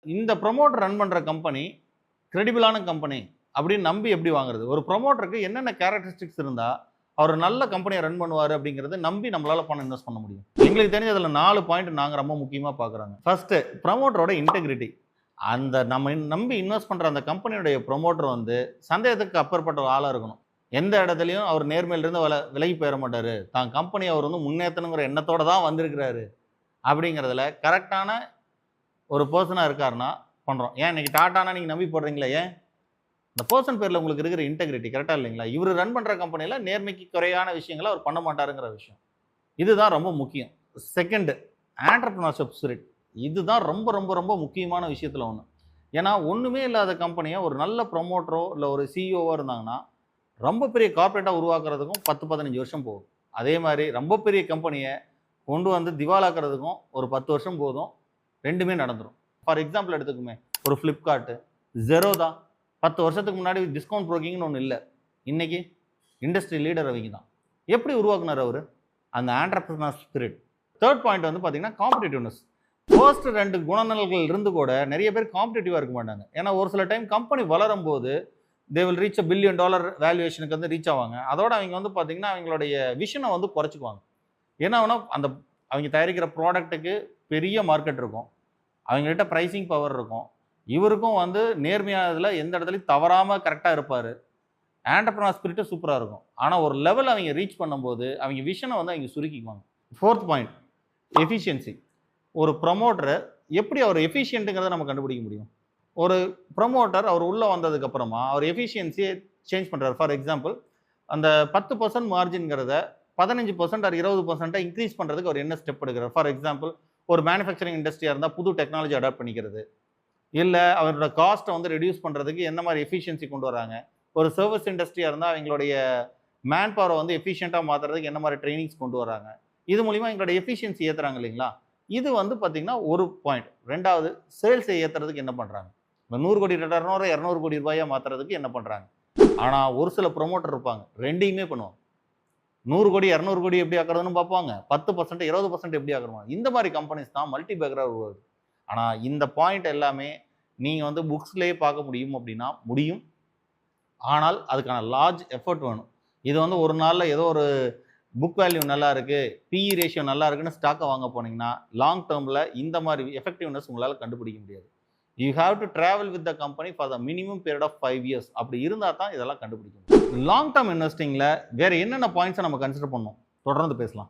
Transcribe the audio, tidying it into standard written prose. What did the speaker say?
இந்த promoter run பண்ற company கிரெடிபிளான company அப்படின்னு நம்பி எப்படி வாங்குறது? ஒரு ப்ரமோட்டருக்கு என்னென்ன கேரக்டரிஸ்டிக்ஸ் இருந்தா அவர் நல்ல கம்பெனியை ரன் பண்ணுவாரு அப்படிங்கிறத நம்பி நம்மளால பணம் இன்வெஸ்ட் பண்ண முடியும். எங்களுக்கு தெரிஞ்ச அதில் 4 பாயிண்ட் நாங்க ரொம்ப முக்கியமா பார்க்குறோங்க. First ப்ரமோட்டரோட integrity. அந்த நம்ம நம்பி இன்வெஸ்ட் பண்ற அந்த கம்பெனியுடைய ப்ரமோட்டர் வந்து சந்தேகத்துக்கு அப்பாற்பட்ட ஆளா இருக்கணும். எந்த இடத்துலயும் அவர் நேர்மையிலிருந்து விலகி போயிட மாட்டாரு. தான் கம்பெனி அவர் வந்து முன்னேற்றணுங்கிற எண்ணத்தோட தான் வந்திருக்கிறாரு அப்படிங்கிறதுல கரெக்டான ஒரு பர்சனா இருக்காருன்னா பண்றோம். ஏன் இன்னைக்கு டாட்டானா நீங்க நம்பி போடுறீங்களா? ஏன் இந்த பர்சன் பேர்ல உங்களுக்கு இருக்கிற இன்டெகிரிட்டி கரெக்டா இல்லைங்களா? இவர் ரன் பண்ற கம்பெனில நேர்மைக்கு குறையான விஷயங்களை அவர் பண்ண மாட்டாருங்கிற விஷயம். இதுதான் ரொம்ப முக்கியம். Second, entrepreneurship spirit. இதுதான் ரொம்ப ரொம்ப ரொம்ப முக்கியமான விஷயத்துல ஒண்ணு. ஏன்னா ஒண்ணுமே இல்லாத கம்பெனியை ஒரு நல்ல ப்ரமோட்டரோ இல்லை ஒரு சிஇஓவோ இருந்தாங்கன்னா ரொம்ப பெரிய கார்பரேட்டா உருவாக்குறதுக்கும் 10-15 வருஷம் போகும். அதே மாதிரி ரொம்ப பெரிய கம்பெனியை கொண்டு வந்து திவாலாக்குறதுக்கும் ஒரு 10 வருஷம் போதும். ரெண்டுமே நடந்துரும். ஃபார் எக்ஸாம்பிள் எடுத்துக்குமே, ஒரு ஃப்ளிப்கார்ட், ஜெரோ தான் 10 வருஷத்துக்கு முன்னாடி டிஸ்கவுண்ட் புரோக்கிங்னு ஒன்று இல்லை. இன்னைக்கு இண்டஸ்ட்ரி லீடர் அவங்க தான். எப்படி உருவாக்குனார் அவரு? அந்த ஆண்டர்பிரினர் ஸ்பிரிட். தேர்ட் பாயிண்ட் வந்து பார்த்தீங்கன்னா காம்படிட்டிவ்னஸ். ஃபர்ஸ்ட் 2 குணநலன்கள் இருந்து கூட நிறைய பேர் காம்படிட்டிவாக இருக்க மாட்டாங்க. ஏன்னா ஒரு சில டைம் கம்பெனி வளரும் போது தே வில் ரீச் $1 பில்லியன் வேல்யூவேஷனுக்கு வந்து ரீச் ஆவாங்க. அதோட அவங்க வந்து பார்த்தீங்கன்னா அவங்களுடைய விஷனை வந்து குறைச்சிக்குவாங்க. ஏன்னா அந்த அவங்க தயாரிக்கிற ப்ராடக்ட்டுக்கு பெரிய மார்க்கெட் இருக்கும். அவங்ககிட்ட ப்ரைசிங் பவர் இருக்கும். இவருக்கும் வந்து நேர்மையானதுல எந்த இடத்துலையும் தவறாமல் கரெக்டாக இருப்பார். ஆண்டர்பிரினர் ஸ்பிரிட்டு சூப்பராக இருக்கும். ஆனால் ஒரு லெவல் அவங்க ரீச் பண்ணும்போது அவங்க விஷனை வந்து அவங்க சுருக்கிக்குவாங்க. Fourth point, efficiency. ஒரு ப்ரமோட்டரை எப்படி அவர் எஃபிஷியன்ட்டுங்கிறத நம்ம கண்டுபிடிக்க முடியும்? ஒரு ப்ரமோட்டர் அவர் உள்ளே வந்ததுக்கு அப்புறமா அவர் எஃபிஷியன்சியை சேஞ்ச் பண்ணுறாரு. ஃபார் எக்ஸாம்பிள், அந்த 10% மார்ஜின்ங்கிறத 15% ஆர் 20% இன்க்ரீஸ் பண்ணுறதுக்கு அவர் என்ன ஸ்டெப் எடுக்கிறார்? ஃபார் எக்ஸாம்பிள், ஒரு மேனுஃபேக்சரிங் இண்டஸ்ட்ரியாக இருந்தால் புது டெக்னாலஜி அடாப்ட் பண்ணிக்கிறது, இல்லை அவரோட காஸ்ட்டை வந்து ரெடியூஸ் பண்ணுறதுக்கு என்ன மாதிரி எஃபிஷியன்சி கொண்டு வராங்க. ஒரு சர்வீஸ் இண்டஸ்ட்ரியாக இருந்தால் அவங்களுடைய மேன் பவரை வந்து எஃபிஷியண்ட்டாக மாற்றுறதுக்கு என்ன மாதிரி ட்ரைனிங்ஸ் கொண்டு வராங்க. இது மூலிமா எங்களோட எஃபிஷியன்சி ஏற்றுறாங்க இல்லைங்களா? இது வந்து பார்த்தீங்கன்னா ஒரு பாயிண்ட். ரெண்டாவது, சேல்ஸை ஏற்றுறதுக்கு என்ன பண்ணுறாங்க? இந்த 100 கோடி டர்னோவரை 200 கோடி ரூபாயாக மாற்றுறதுக்கு என்ன பண்ணுறாங்க? ஆனால் ஒரு சில ப்ரொமோட்டர் இருப்பாங்க, ரெண்டையுமே பண்ணுவாங்க. 100 கோடி 200 கோடி எப்படி ஆக்குறதுன்னு பார்ப்பாங்க, 10% 20% எப்படி ஆக்குறோம். இந்த மாதிரி கம்பெனிஸ் தான் மல்டி பேக்கராக உருவாகுது. ஆனால் இந்த பாயிண்ட் எல்லாமே நீங்கள் வந்து புக்ஸ்லேயே பார்க்க முடியும் அப்படின்னா முடியும். ஆனால் அதுக்கான லார்ஜ் எஃபர்ட் வேணும். இது வந்து ஒரு நாளில் ஏதோ ஒரு புக் வேல்யூ நல்லா இருக்கு, பிஇ ரேஷியோ நல்லா இருக்குன்னு ஸ்டாக்கை வாங்க போனீங்கன்னா லாங் டேர்மில் இந்த மாதிரி எஃபெக்டிவ்னஸ் உங்களால் கண்டுபிடிக்க முடியாது. You have to travel with the company for the minimum period of 5 years. அப்படி இருந்தால் தான் இதெல்லாம் கண்டுபிடிக்க முடியும். லாங் டேர்ம் இன்வெஸ்டிங்கில் வேறு என்னென்ன பாயிண்ட்ஸை நம்ம கன்சிடர் பண்ணணும்? தொடர்ந்து பேசலாம்.